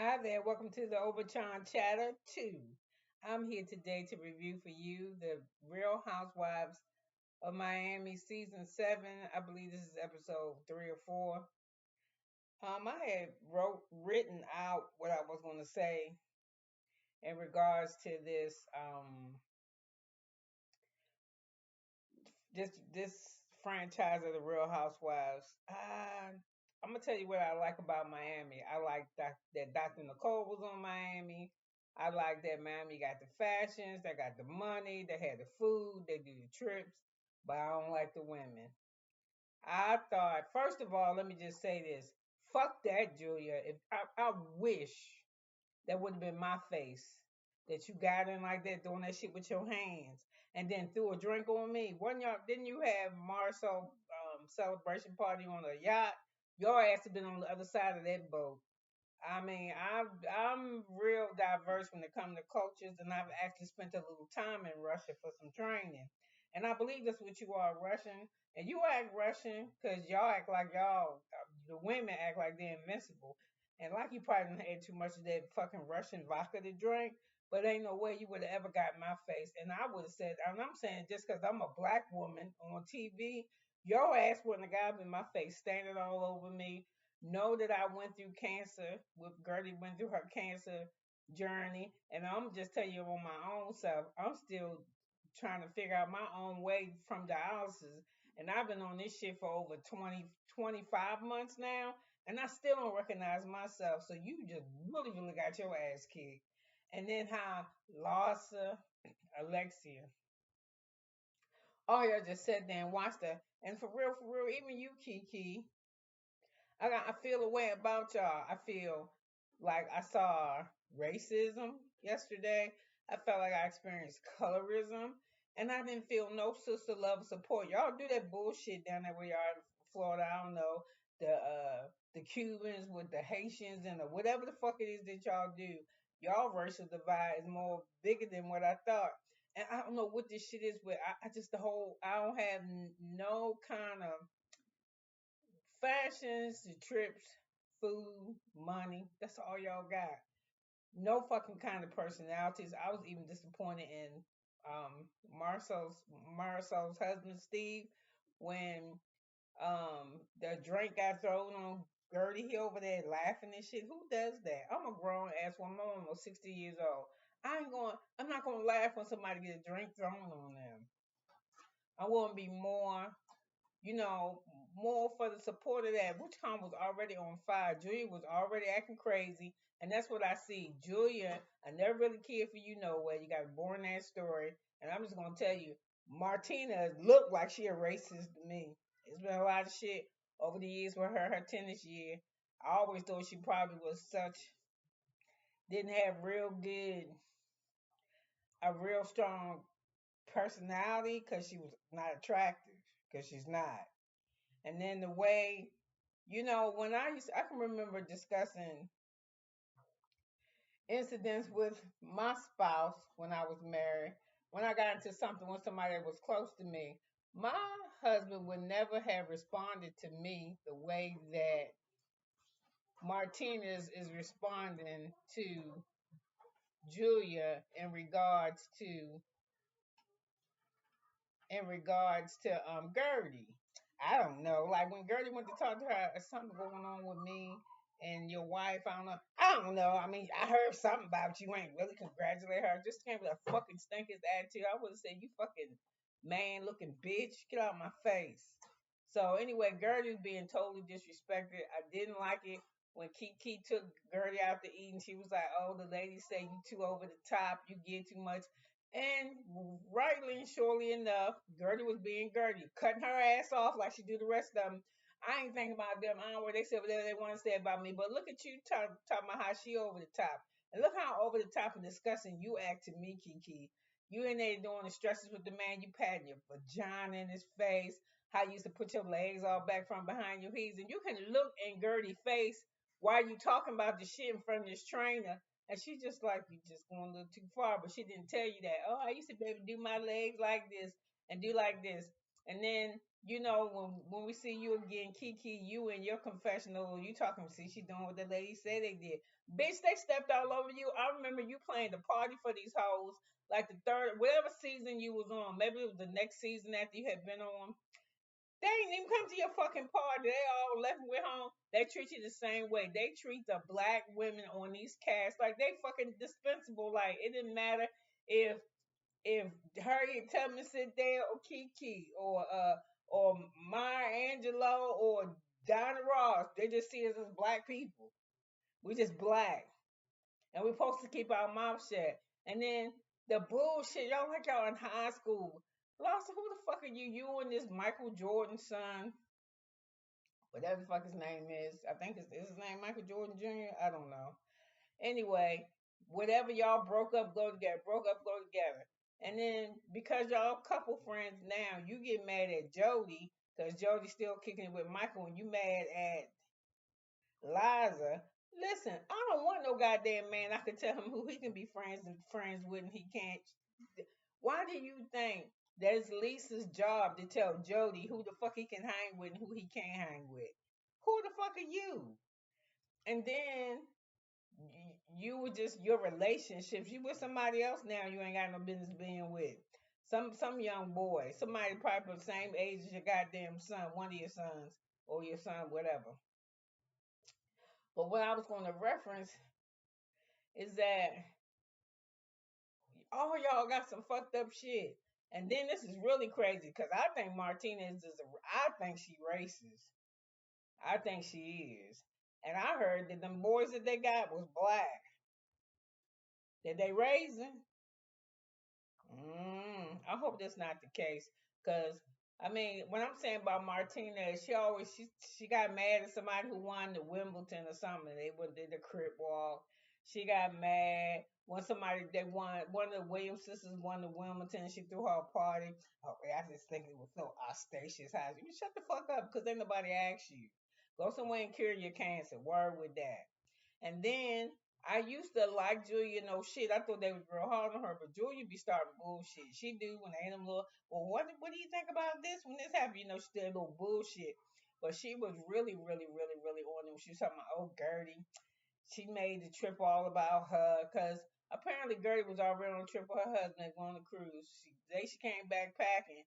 Hi there, welcome to the Overtime Chatter 2. I'm here today to review for you the Real Housewives of Miami season 7. I believe this is episode 3 or 4. I had written out what I was going to say in regards to this franchise of the Real Housewives. I'm gonna tell you what I like about Miami. I like that Dr. Nicole was on Miami. I like that Miami got the fashions, they got the money, they had the food, they do the trips, but I don't like the women. I thought, first of all, let me just say this: fuck that, Julia. If I wish that would have been my face. That you got in like that, doing that shit with your hands, and then threw a drink on me. Wasn't y'all? Didn't you have Marcel celebration party on a yacht? Your ass have been on the other side of that boat. I mean, I'm real diverse when it comes to cultures, and I've actually spent a little time in Russia for some training. And I believe that's what you are, Russian. And you act Russian because y'all act like the women act like they're invincible. And like you probably done had too much of that fucking Russian vodka to drink, but ain't no way you would have ever got my face. And I would have said, and I'm saying just because I'm a black woman on TV, your ass wouldn't have got in my face, standing all over me, know that I went through cancer. With Gertie went through her cancer journey, and I'm just telling you on my own self, I'm still trying to figure out my own way from dialysis, and I've been on this shit for over 25 months now, and I still don't recognize myself. So you just really got your ass kicked. And then how Larsa, Alexia, all y'all just sat there and watched that. And for real, even you, Kiki, I feel a way about y'all. I feel like I saw racism yesterday. I felt like I experienced colorism, and I didn't feel no sister love or support. Y'all do that bullshit down there where y'all in Florida. I don't know the Cubans with the Haitians and the whatever the fuck it is that y'all do. Y'all racial divide is more bigger than what I thought. And I don't know what this shit is, but I just I don't have no kind of fashions, the trips, food, money. That's all y'all got. No fucking kind of personalities. I was even disappointed in um Marcel's Marcel's husband Steve when the drink got thrown on Gertie. He over there laughing and shit. Who does that? I'm a grown ass woman. I'm almost 60 years old. I'm not gonna laugh when somebody get a drink thrown on them. I want to be more, you know, more for the support of that. WitchCon was already on fire. Julia was already acting crazy. And that's what I see. Julia, I never really cared for you no way. You got a boring ass story. And I'm just gonna tell you, Martina looked like she a racist to me. It's been a lot of shit over the years with her tennis year. I always thought she probably was didn't have a real strong personality because she was not attractive. Because she's not. And then the way, when I can remember discussing incidents with my spouse when I was married, when I got into something with somebody that was close to me, my husband would never have responded to me the way that Martinez is responding to Julia in regards to Gertie. I don't know. Like when Gertie went to talk to her, something going on with me and your wife. I don't know. I don't know. I mean, I heard something about you. Ain't really congratulate her. Just came with a fucking stinker's attitude. I would have said, "You fucking man looking bitch, get out of my face." So anyway, Gertie was being totally disrespected. I didn't like it when Kiki took Gertie out to eat, and she was like, "Oh, the ladies say you too over the top. You get too much." And rightly and surely enough, Gertie was being Gertie, cutting her ass off like she do the rest of them. I ain't thinking about them. I don't know what they said whatever they want to say about me. But look at you talking about how she over the top. And look how over the top and disgusting you act to me, Kiki. You in there doing the stretches with the man. You patting your vagina in his face. How you used to put your legs all back from behind your knees. And you can look in Gertie's face while you talking about the shit in front of this trainer, and she just like, you just going a little too far, but she didn't tell you that. Oh, I used to be able to do my legs like this and do like this. And then when we see you again, Kiki, you in your confessional, you talking, see, she doing what the lady said they did. Bitch, they stepped all over you. I remember you playing the party for these hoes, like the third, whatever season you was on. Maybe it was the next season after you had been on. They ain't even come to your fucking party. They all left and went home. They treat you the same way. They treat the black women on these casts like they fucking dispensable. Like it didn't matter if Harriet Tubman sit there or Kiki or Maya Angelou or Donna Ross. They just see us as black people. We just black. And we're supposed to keep our mouth shut. And then the bullshit, y'all like y'all in high school. Lawson, who the fuck are you? You and this Michael Jordan son, whatever the fuck his name is. I think is his name Michael Jordan Jr. I don't know. Anyway, whatever y'all broke up, go together. Broke up, go together. And then because y'all couple friends now, you get mad at Jody because Jody's still kicking it with Michael, and you mad at Liza. Listen, I don't want no goddamn man. I can tell him who he can be friends with, and he can't. Why do you think that's Lisa's job to tell Jody who the fuck he can hang with and who he can't hang with? Who the fuck are you? And then you were just your relationships. You with somebody else now. You ain't got no business being with some young boy, somebody probably the same age as your goddamn son, one of your sons or your son, whatever. But what I was going to reference is that all y'all got some fucked up shit. And then this is really crazy because I think Martinez is I think she racist. I think she is. And I heard that them boys that they got was black. That they raising. I hope that's not the case. Cause I mean, when I'm saying about Martinez, she got mad at somebody who won the Wimbledon or something. They went did the crip walk. She got mad when somebody they won one of the Williams sisters won the Wimbledon. She threw her a party. Okay, I just think it was so ostentatious. How you shut the fuck up because ain't nobody asked you. Go somewhere and cure your cancer. Word with that. And then I used to like Julia, no shit. I thought they was real hard on her, but Julia be starting bullshit. She do when they ain't them little. Well, what do you think about this when this happened? She did a little bullshit, but she was really, really, really, really on them. She was talking about Gertie. She made the trip all about her because apparently Gertie was already on a trip with her husband going on a cruise. She came back packing.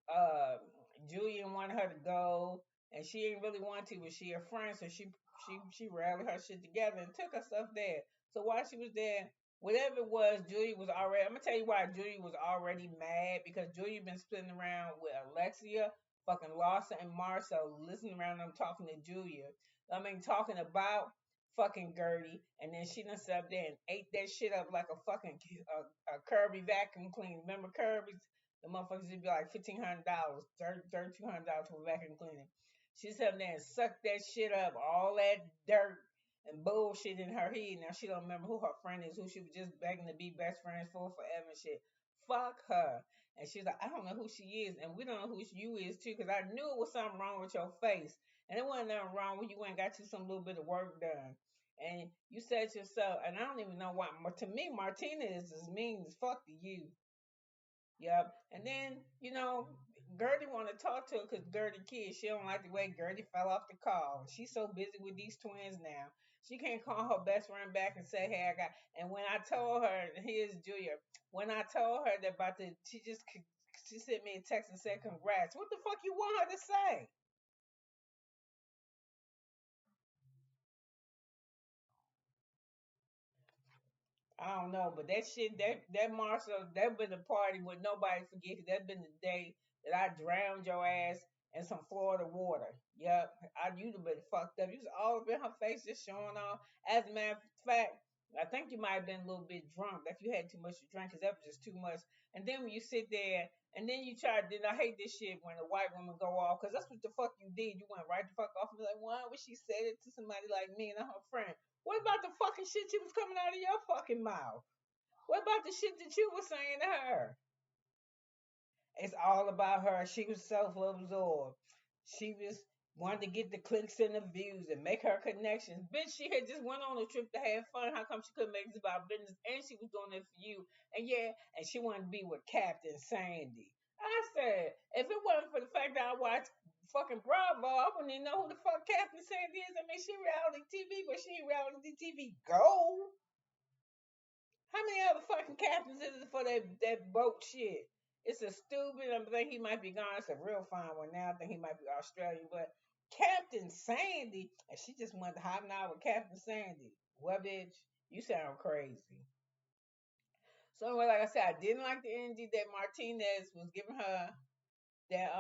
uh Julian wanted her to go, and she didn't really want to, but she a friend, so she rallied her shit together and took her stuff there. So while she was there, whatever it was, Julia was already. I'm gonna tell you why Julia was already mad because Julia been sitting around with Alexia, fucking Lawson, and Marcel, listening around them talking to Julia. I mean, talking about fucking Gertie, and then she done sat up there and ate that shit up like a fucking a Kirby vacuum cleaner. Remember Kirby's? The motherfuckers would be like $1,500, $3,200 for vacuum cleaning. She sat there and sucked that shit up, all that dirt and bullshit in her head. Now she don't remember who her friend is, who she was just begging to be best friends for forever and shit. Fuck her. And she's like, I don't know who she is, and we don't know who you is too, because I knew it was something wrong with your face. And it wasn't nothing wrong with you ain't got you some little bit of work done. And you said to yourself, and I don't even know why. To me, Martinez is mean as fuck to you. Yep. And then, Gertie want to talk to her because Gertie kid. She don't like the way Gertie fell off the call. She's so busy with these twins now. She can't call her best friend back and say, hey, I got. And when I told her, here's Julia. When I told her that she sent me a text and said, congrats. What the fuck you want her to say? I don't know, but that shit, that Marshall, that been the party with nobody forget. 'Cause that been the day that I drowned your ass in some Florida water. Yep, you'd have been fucked up. You was all up in her face, just showing off. As a matter of fact, I think you might have been a little bit drunk. That you had too much to drink, 'cause that was just too much. And then when you sit there, and then you try, then I hate this shit when a white woman go off, 'cause that's what the fuck you did. You went right the fuck off and be like, why would she say it to somebody like me and her friend? What about the fucking shit she was coming out of your fucking mouth? What about the shit that you were saying to her? It's all about her. She was self-absorbed. She was wanted to get the clicks and the views and make her connections. Bitch, she had just went on a trip to have fun. How come she couldn't make this about business? And she was doing it for you. And yeah, and she wanted to be with Captain Sandy. I said, if it wasn't for the fact that I watched fucking Bravo, I wouldn't even know who the fuck Captain Sandy is. I mean, she reality TV, but she ain't reality TV gold. How many other fucking captains is it for that boat shit? It's a stupid. I think he might be gone. It's a real fine one now. I think he might be Australian, but Captain Sandy, and she just wanted to hop out with Captain Sandy. Well, bitch, you sound crazy. So anyway, like I said, I didn't like the energy that Martinez was giving her. That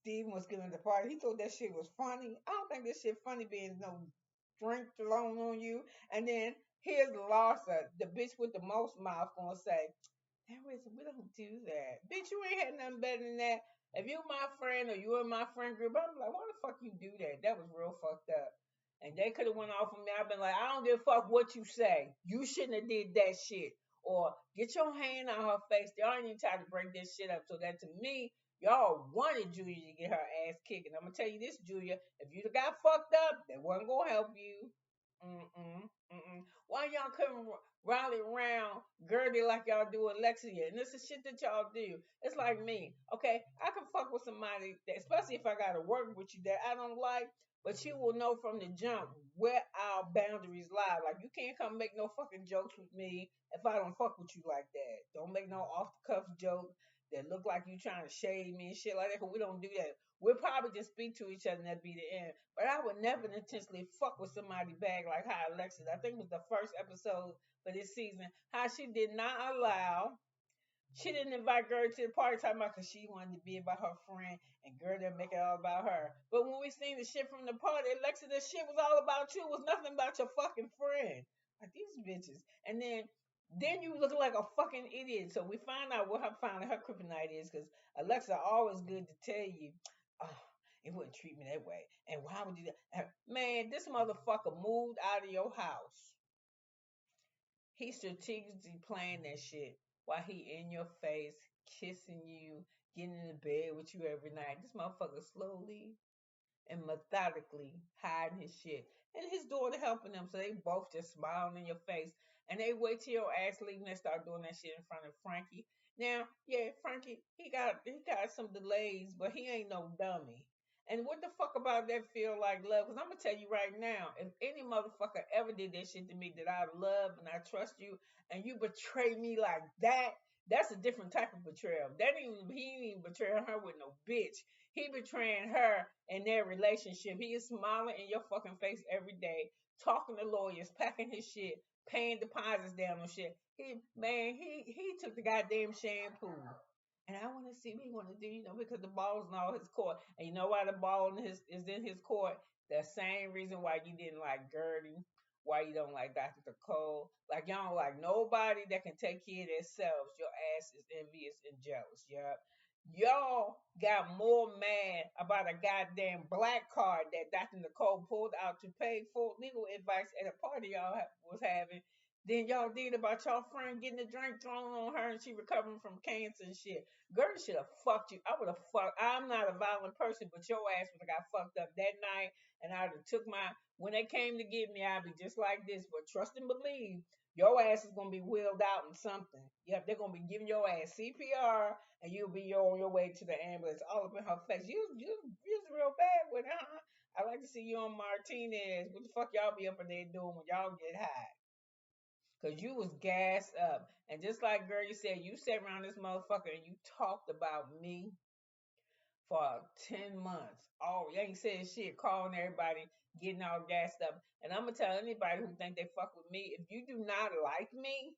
Steven was giving the party. He thought that shit was funny. I don't think this shit funny being no drink alone on you. And then here's Larsa, the bitch with the most mouth, gonna say, "Hey, we don't do that. Bitch, you ain't had nothing better than that. If you my friend or you in my friend group, I'm like, why the fuck you do that? That was real fucked up. And they could have went off on me. I've been like, I don't give a fuck what you say. You shouldn't have did that shit. Or get your hand on her face. Y'all ain't even try to break this shit up. So that to me, y'all wanted Julia to get her ass kicked. And I'm gonna tell you this, Julia, if you'd have got fucked up, that wasn't gonna help you. Mm-mm. Mm-mm. Why y'all couldn't rally around Gertie like y'all do Alexia? And this is shit that y'all do. It's like me. Okay, I can fuck with somebody, that, especially if I gotta work with you that I don't like, but you will know from the jump where our boundaries lie. Like you can't come make no fucking jokes with me if I don't fuck with you like that. Don't make no off the cuff joke that look like you trying to shade me and shit like that. Cause we don't do that. We'll probably just speak to each other and that be the end. But I would never intentionally fuck with somebody bag like how Alexis. I think it was the first episode for this season. How she did not allow. She didn't invite Gertie to the party talking about because she wanted to be about her friend and Gertie make it all about her. But when we seen the shit from the party, Alexa, the shit was all about you. It was nothing about your fucking friend. Like these bitches. And then you look like a fucking idiot. So we find out what finally her kryptonite is because Alexa always good to tell you, oh, it wouldn't treat me that way. And why would you? Man, this motherfucker moved out of your house. He strategically playing that shit while he in your face, kissing you, getting in the bed with you every night. This motherfucker slowly and methodically hiding his shit. And his daughter helping them, so they both just smiling in your face. And they wait till your ass leave and they start doing that shit in front of Frankie. Now, yeah, Frankie, he got some delays, but he ain't no dummy. And what the fuck about that feel like love? Because I'm gonna tell you right now, if any motherfucker ever did that shit to me that I love and I trust you, and you betray me like that, that's a different type of betrayal. He ain't even betraying her with no bitch. He betraying her and their relationship. He is smiling in your fucking face every day, talking to lawyers, packing his shit, paying deposits down on shit. He took the goddamn shampoo. And I want to see what he want to do, because the ball's in all his court. And you know why the ball is in his court? The same reason why you didn't like Gertie, why you don't like Dr. Nicole. Like y'all don't like nobody that can take care of themselves. Your ass is envious and jealous. Yup. Y'all got more mad about a goddamn black card that Dr. Nicole pulled out to pay for legal advice at a party y'all was having than y'all did about your friend getting a drink thrown on her and she recovering from cancer and shit. Gertie should have fucked you. I would have fucked. I'm not a violent person, but your ass would have got fucked up that night, and I'd have took my. When they came to get me, I'd be just like this. But trust and believe, your ass is gonna be wheeled out in something. Yep, they're gonna be giving your ass CPR, and you'll be on your way to the ambulance, all up in her face. You was real bad with it, huh? I like to see you on Martinez. What the fuck y'all be up in there doing when y'all get high? Cause you was gassed up. And just like girl, you said, you sat around this motherfucker and you talked about me for 10 months. Oh, you ain't said shit, calling everybody, getting all gassed up. And I'm gonna tell anybody who think they fuck with me, if you do not like me,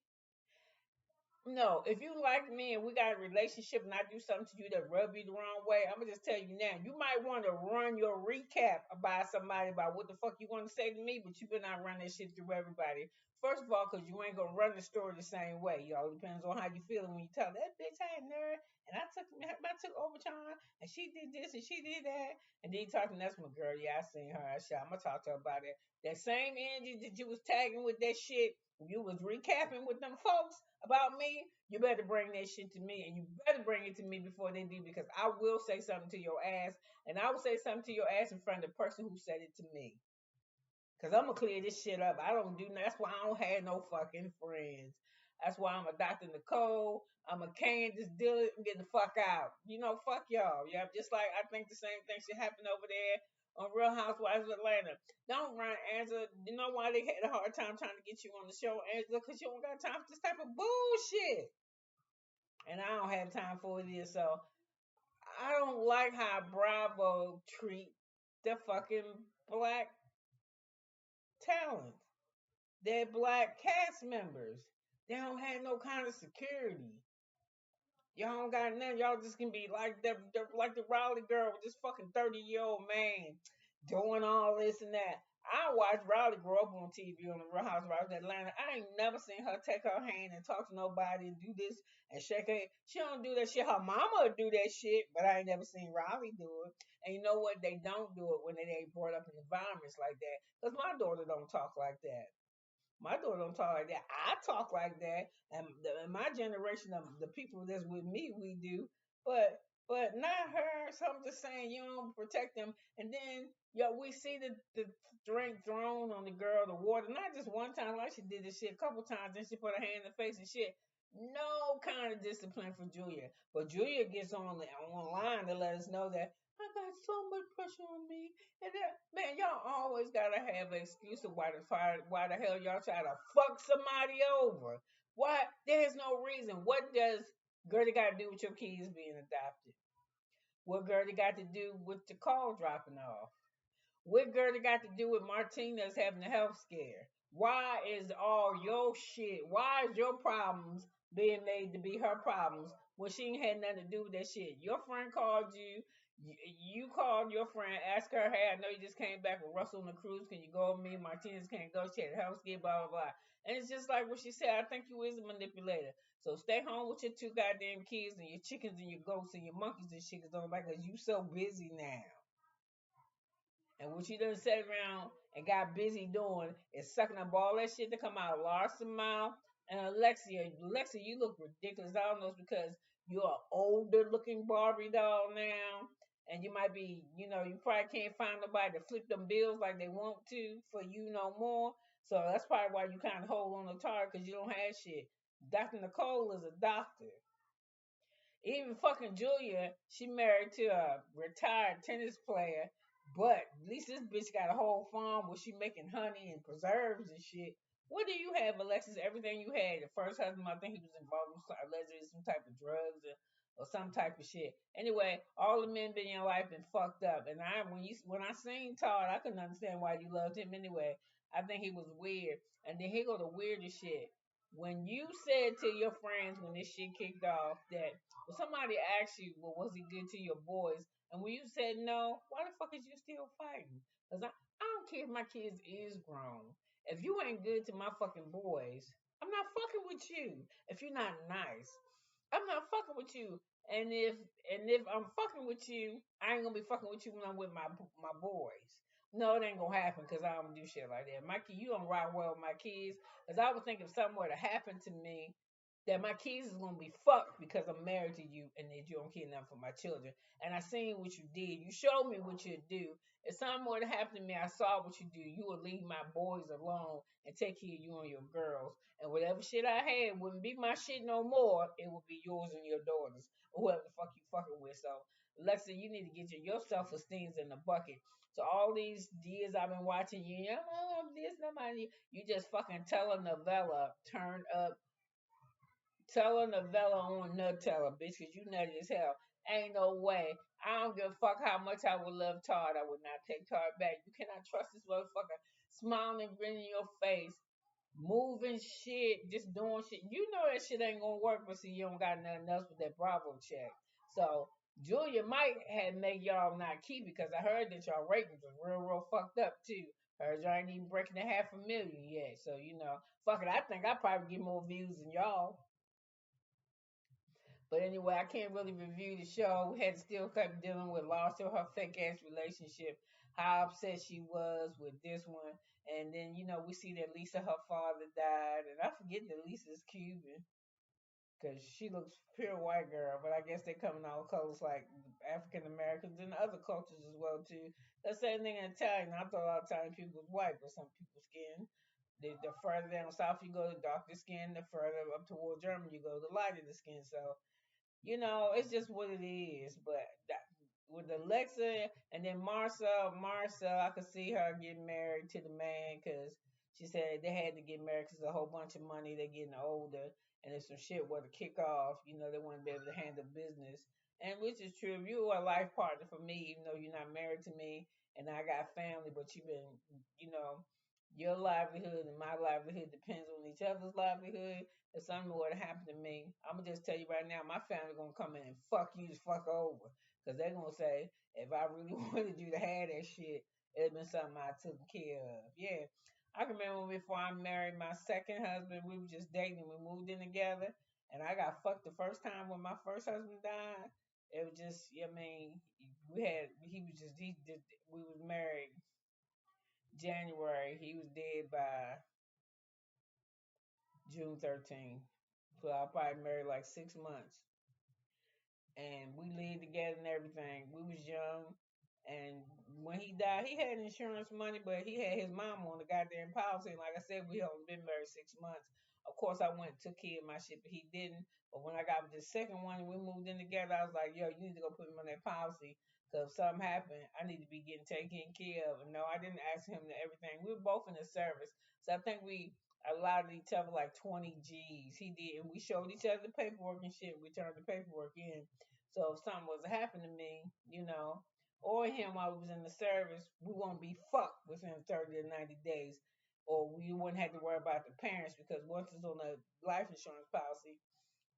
no, if you like me and we got a relationship and I do something to you that rub you the wrong way, I'm gonna just tell you now, you might want to run your recap about somebody about what the fuck you want to say to me, but you better not run that shit through everybody. First of all, because you ain't gonna run the story the same way. You all depends on how you feeling when you tell that bitch had nerve and I took overtime and she did this and she did that. And then you talking, that's my girl. Yeah, I seen her. I'm gonna talk to her about it. That same energy that you was tagging with that shit, you was recapping with them folks about me, you better bring that shit to me, and you better bring it to me before they do, because I will say something to your ass, and I will say something to your ass in front of the person who said it to me. Cause I'm gonna clear this shit up. I don't do. That's why I don't have no fucking friends. That's why I'm a Dr. Nicole. I'm a Candace Dillard. I'm getting the fuck out. Fuck y'all. Yeah, just like I think the same thing should happen over there on Real Housewives of Atlanta. Don't run, Angela. You know why they had a hard time trying to get you on the show, Angela? Because you don't got time for this type of bullshit. And I don't have time for it either. So I don't like how Bravo treat the fucking black talent. They're black cast members. They don't have no kind of security. Y'all don't got nothing. Y'all just can be like the Raleigh girl with this fucking 30-year-old man doing all this and that. I watched Raleigh grow up on TV on the Real Housewives of Atlanta. I ain't never seen her take her hand and talk to nobody and do this and shake her head. She don't do that shit. Her mama would do that shit, but I ain't never seen Raleigh do it. And you know what? They don't do it when they ain't brought up in environments like that. Because my daughter don't talk like that. My daughter don't talk like that. I talk like that, and my generation of the people that's with me, we do. But not her. So I'm just saying you don't protect them. And then we see the drink thrown on the girl, the water, not just one time, like she did this shit a couple times. Then she put her hand in the face and shit. No kind of discipline for Julia. But Julia gets online to let us know that I got so much pressure on me. And that, man, y'all always gotta have an excuse of why the hell y'all try to fuck somebody over. Why? There's no reason. What does Gertie got to do with your kids being adopted? What Gertie got to do with the call dropping off? What Gertie got to do with Martinez having a health scare? Why is all your shit? Why is your problems being made to be her problems when she ain't had nothing to do with that shit? Your friend called you. You called your friend, asked her, hey, I know you just came back with Russell on the cruise. Can you go with me? Martinez can't go. She had a health scare, blah, blah, blah. And it's just like what she said. I think you is a manipulator. So stay home with your two goddamn kids and your chickens and your goats and your monkeys and shit on back because you so busy now. And what you done sat around and got busy doing is sucking up all that shit to come out of Larson mouth. And Alexia, you look ridiculous. I don't know it's because you're an older looking Barbie doll now. And you might be, you probably can't find nobody to flip them bills like they want to for you no more. So that's probably why you kind of hold on to Tara because you don't have shit. Dr. Nicole is a doctor. Even fucking Julia, she married to a retired tennis player, but at least this bitch got a whole farm where she making honey and preserves and shit. What do you have, Alexis? Everything you had. The first husband, I think he was involved in allegedly some type of drugs or some type of shit. Anyway, all the men been in your life been fucked up. And when I seen Todd, I couldn't understand why you loved him anyway. I think he was weird. And then he go the weirdest shit. When you said to your friends when this shit kicked off that somebody asked you, well, was he good to your boys? And when you said no, why the fuck is you still fighting? Because I don't care if my kids is grown. If you ain't good to my fucking boys, I'm not fucking with you. If you're not nice, I'm not fucking with you. And if I'm fucking with you, I ain't gonna be fucking with you when I'm with my boys. No, it ain't gonna happen because I don't do shit like that. My kid, you don't rock well with my kids. Because I would think if something were to happen to me, that my kids is gonna be fucked because I'm married to you and that you don't care enough for my children. And I seen what you did. You showed me what you do. If something were to happen to me, I saw what you do. You would leave my boys alone and take care of you and your girls. And whatever shit I had wouldn't be my shit no more. It would be yours and your daughters or whoever the fuck you fucking with. So, Alexa, you need to get your self-esteem in the bucket. So all these years I've been watching you, this, nobody, you just fucking telenovela turned up telenovela on Nutella, bitch, because you nutty as hell. Ain't no way. I don't give a fuck how much I would love Todd. I would not take Todd back. You cannot trust this motherfucker smiling and grinning in your face, moving shit, just doing shit. You know that shit ain't gonna work, but see, you don't got nothing else with that Bravo check. So Julia might have made y'all not keep because I heard that y'all ratings was real fucked up too. Heard y'all ain't even breaking the 500,000 yet. So fuck it. I think I probably get more views than y'all. But anyway, I can't really review the show. We had to still keep dealing with lost to her fake ass relationship, how upset she was with this one. And then, we see that Lisa, her father died. And I forget that Lisa's Cuban because she looks pure white girl. But I guess they come in all colors like African Americans and other cultures as well, too. The same thing in Italian. I thought all Italian people was white, but some people skin. The further down south you go, the darker skin. The further up toward Germany you go, the lighter the skin. So it's just what it is. But with Alexa and then Marcel, I could see her getting married to the man because she said they had to get married because a whole bunch of money. They're getting older, and if some shit were to kick off, they wouldn't be able to handle business. And which is true. If you are a life partner for me, even though you're not married to me, and I got family, but you've been, your livelihood and my livelihood depends on each other's livelihood. If something were to happen to me, I'm gonna just tell you right now, my family gonna come in and fuck you the fuck over. Cause they're gonna say, if I really wanted you to have that shit, it'd been something I took care of. Yeah. I can remember before I married my second husband, we were just dating, we moved in together, and I got fucked the first time when my first husband died. It was just, I mean, he was just, he did, we was married January, he was dead by June 13th. So I probably married like 6 months, and we lived together and everything. We was young, and when he died, he had insurance money, but he had his mom on the goddamn policy. And like I said, we only been married 6 months. Of course, I went and took care of my shit, but he didn't. But when I got with the second one and we moved in together, I was like, yo, you need to go put him on that policy. Because if something happened, I need to be getting taken care of. And no, I didn't ask him to everything. We were both in the service. So I think we allotted each other like 20 G's. He did. And we showed each other the paperwork and shit. We turned the paperwork in. So if something was to happen to me, or him while we was in the service, we won't be fucked within 30 to 90 days. Or we wouldn't have to worry about the parents because once it's on a life insurance policy,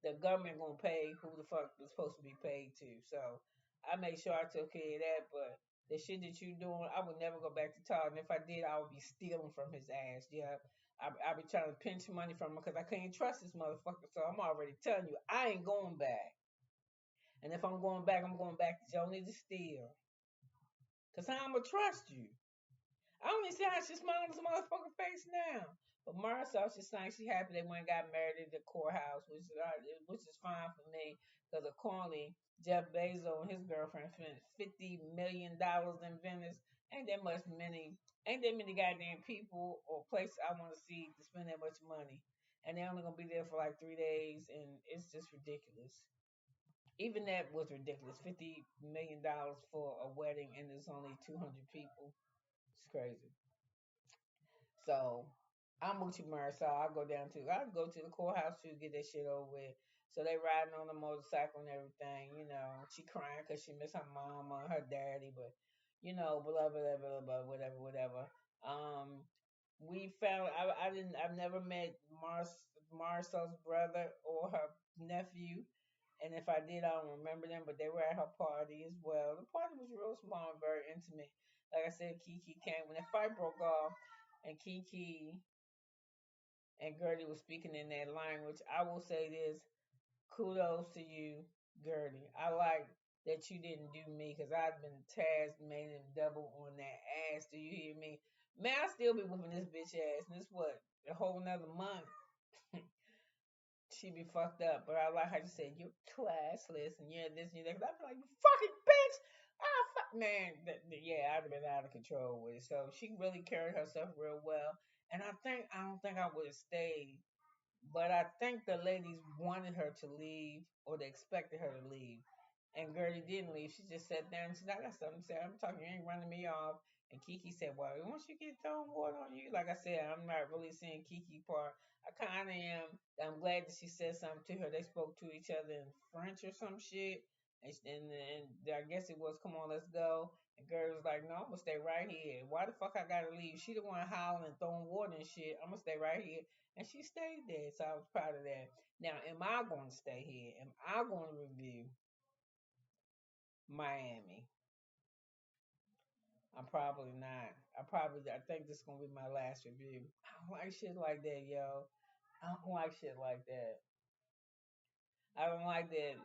the government gonna pay who the fuck is supposed to be paid to. So I made sure I took care of that. But the shit that you doing, I would never go back to Todd. And if I did, I would be stealing from his ass. Yeah, I be trying to pinch money from him because I can't trust this motherfucker. So I'm already telling you, I ain't going back. And if I'm going back to Joni to steal. Cause how I'm gonna trust you? I don't even see how she smiling this motherfucking face now. But Marisol, she's saying she happy they went and got married at the courthouse, which is fine for me. Because accordingly, Jeff Bezos and his girlfriend spent $50 million in Venice. Ain't that many goddamn people or places I want to see to spend that much money. And they're only gonna be there for like 3 days, and it's just ridiculous. Even that was ridiculous. $50 million for a wedding, and there's only 200 people. It's crazy. So I'm with you, Marisol. I go to the courthouse to get that shit over with. So they riding on the motorcycle and everything. She crying because she miss her mama, her daddy, but blah blah blah blah whatever whatever. Um, we found I've never met Marcel's brother or her nephew, and if I did, I don't remember them, but they were at her party as well. The party was real small and very intimate. Like I said, Kiki came when the fight broke off, and Kiki and Gertie was speaking in that language. I will say this: kudos to you, Gertie. I like that you didn't do me because I've been tasked, made him double on that ass. Do you hear me? Man, I still be whooping this bitch ass. And this what a whole nother month. She be fucked up, but I like how you said you're classless and you're this and you're that. Cause I be like, you fucking bitch. Ah, fuck, man. Yeah, I'd have been out of control with it. So she really carried herself real well, and I don't think I would have stayed, but I think the ladies wanted her to leave or they expected her to leave. And Gertie didn't leave. She just sat down and said, I got something to say. I'm talking, you ain't running me off. And Kiki said, well, once you get throwing water on you, like I said, I'm not really seeing Kiki part. I kind of am. I'm glad that she said something to her. They spoke to each other in French or some shit. And I guess it was, come on, let's go. And Gertie was like, no, I'm going to stay right here. Why the fuck I got to leave? She the one howling and throwing water and shit. I'm going to stay right here. And she stayed there. So I was proud of that. Now, am I going to stay here? Am I going to review Miami? I'm probably not. I think this is gonna be my last review. I don't like shit like that, yo. I don't like shit like that. I don't like that.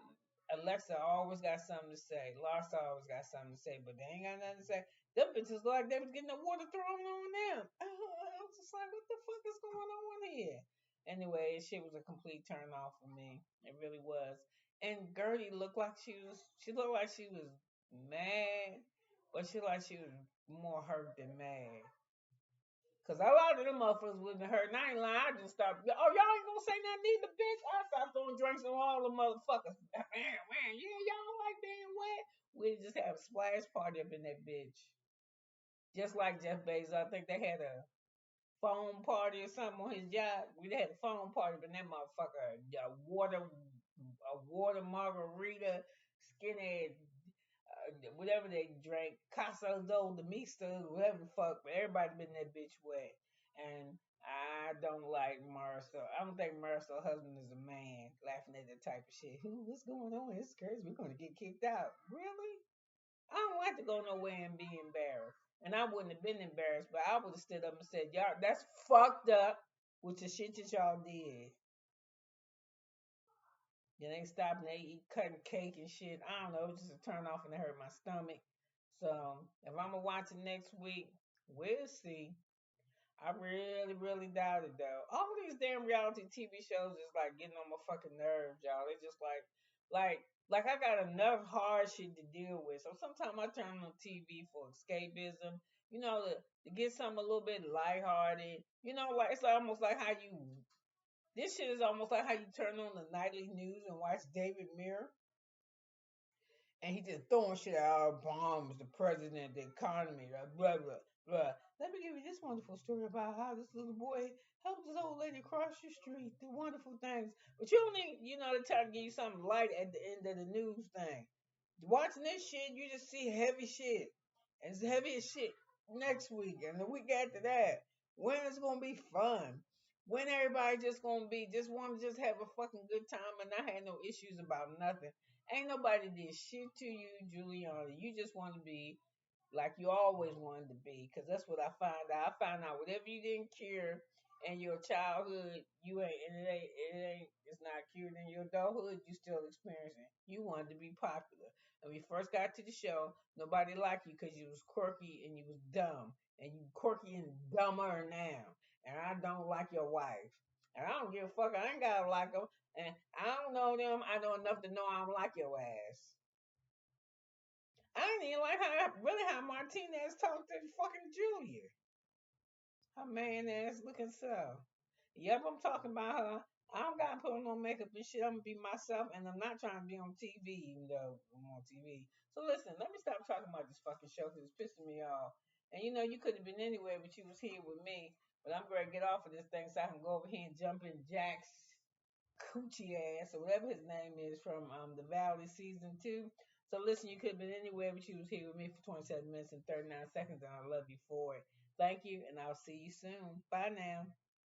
Alexa always got something to say. Larsa always got something to say, but they ain't got nothing to say. Them bitches look like they was getting the water thrown on them. I was just like, what the fuck is going on here? Anyway, shit was a complete turn off for me. It really was. And Gertie looked like she looked like she was mad, but she looked like she was more hurt than mad. Cause a lot of them motherfuckers wouldn't have heard. And I ain't lying. I just stopped. Oh, y'all ain't gonna say nothing either, bitch. I stopped throwing drinks on all the motherfuckers. Man, yeah, y'all like being wet. We just have a splash party up in that bitch. Just like Jeff Bezos, I think they had a foam party or something on his yacht. We had a foam party, but that motherfucker, a water margarita, skinhead, whatever they drank, Casa do the Mista, whatever the fuck. But everybody been that bitch wet, and I don't like Marcel. I don't think Marcel's husband is a man laughing at that type of shit. What's going on? It's crazy. We're gonna get kicked out. Really? I don't like to go nowhere and be embarrassed. And I wouldn't have been embarrassed, but I would have stood up and said, y'all, that's fucked up with the shit that y'all did. Then they stopped and they eat cutting cake and shit. I don't know, it was just a turn off and it hurt my stomach. So if I'm gonna watch it next week, we'll see. I really, really doubt it though. All these damn reality TV shows is like getting on my fucking nerves, y'all. They just like I got enough hard shit to deal with. So sometimes I turn on TV for escapism. To get something a little bit lighthearted. Like it's almost like how you. This shit is almost like how you turn on the nightly news and watch David Mirror and he just throwing shit out, bombs, the president, the economy, blah blah blah. Let me give you this wonderful story about how this little boy helped this old lady cross the street. The wonderful things, but you only, they try to give you something light at the end of the news thing. Watching this shit, you just see heavy shit. And it's heavy as shit next week and the week after that. When it's gonna be fun. When everybody just gonna be just want to just have a fucking good time and not have no issues about nothing. Ain't nobody did shit to you, Juliana. You just want to be like you always wanted to be, because that's what I found out. I found out whatever you didn't cure in your childhood, you ain't, and it's not cured in your adulthood. You still experiencing. You wanted to be popular. And when you first got to the show, nobody liked you because you was quirky and you was dumb, and you quirky and dumber now. And I don't like your wife. And I don't give a fuck. I ain't gotta like them. And I don't know them. I know enough to know I don't like your ass. I didn't even like how Martinez talked to fucking Julia. Her man ass looking so. Yep, I'm talking about her. I don't gotta put on no makeup and shit. I'm gonna be myself, and I'm not trying to be on TV, even though I'm on TV. So listen, let me stop talking about this fucking show because it's pissing me off. And you could have been anywhere, but you was here with me. But I'm gonna get off of this thing so I can go over here and jump in Jack's coochie ass or whatever his name is from the Valley season 2. So listen, you could have been anywhere, but you was here with me for 27 minutes and 39 seconds, and I love you for it. Thank you, and I'll see you soon. Bye now.